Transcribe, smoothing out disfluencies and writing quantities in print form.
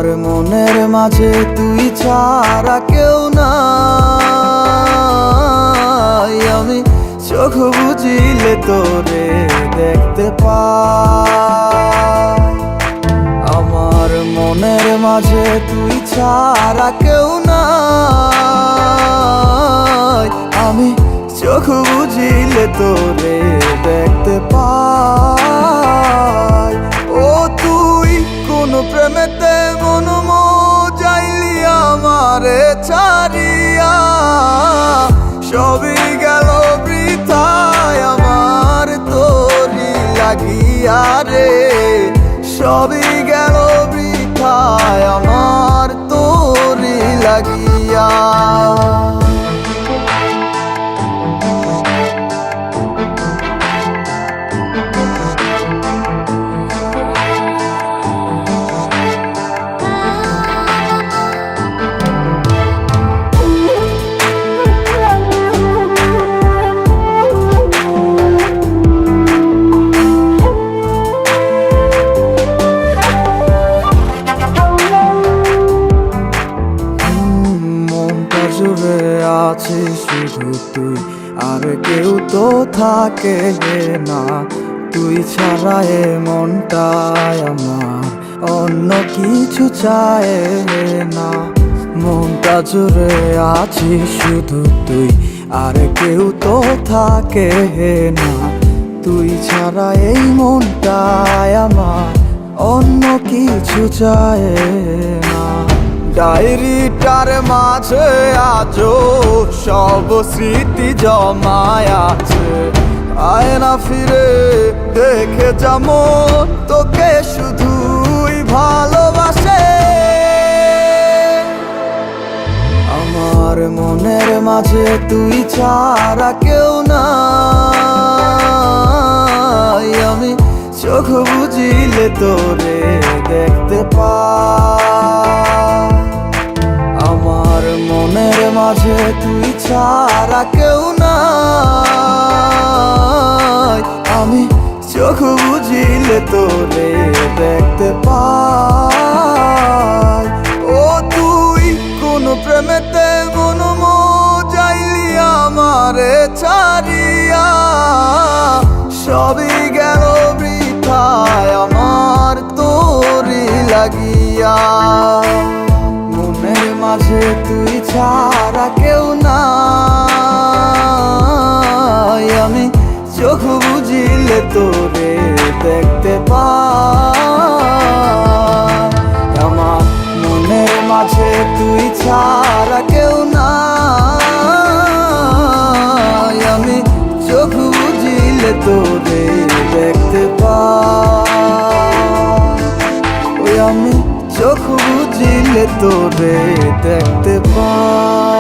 আমার মনের মাঝে তুই ছাড়া কেউ নাই। আমি চোখ বুঝিলে তোরে দেখতে পাই। আমার মনের মাঝে তুই ছাড়া কেউ নাই। আমি চোখ বুঝিলে তোরে দেখতে পাই। ও তুই কোন প্রেমেতে মন যাইলি আমারে ছাড়িয়া, সবই গেল বৃথায় আমার তোরি লাগিয়া রে। সবই গেল বৃথায় আমার তোরি লাগিয়া। জুড়ে আছিস শুধু তুই, আর কেউ তো থাকে না। তুই ছাড়া এ মনটায় আমার অন্য কিছু চায় না। মনটা জুড়ে আছিস শুধু তুই, আর কেউ তো থাকে না। তুই ছাড়া এই মনটায় আমার অন্য কিছু চায় না। ডায়েরিটার মাঝে আজও সব স্মৃতি জমায় আছে। আয়না ফিরে দেখে যেমন তোকে শুধুই ভালোবাসে। আমার মনের মাঝে তুই ছাড়া কেউ নাই। আমি চোখ বুঝিলে তোরে দেখতে পাই। আমার মনের মাঝে তুই ছাড়া কেউ নাই। আমি চোখ বুঝিলে তোরে দেখতে পাই। ও তুই কোন প্রেমেতে মন যাইলি আমারে ছাড়িয়া, সবই গেল বৃথায় আমার তোরি লাগিয়া। মনের মাঝে তুই ছাড়া কেউ নাই। আমি চোখ বুঝিলে তোরে দেখতে পাই। আমার মনের মাঝে তুই ছাড়া কেউ নাই। আমি চোখ বুঝিলে তোরে দেখতে পাই। ওই আমি চোখ বুঝিলে তোরে দেখতে পাই।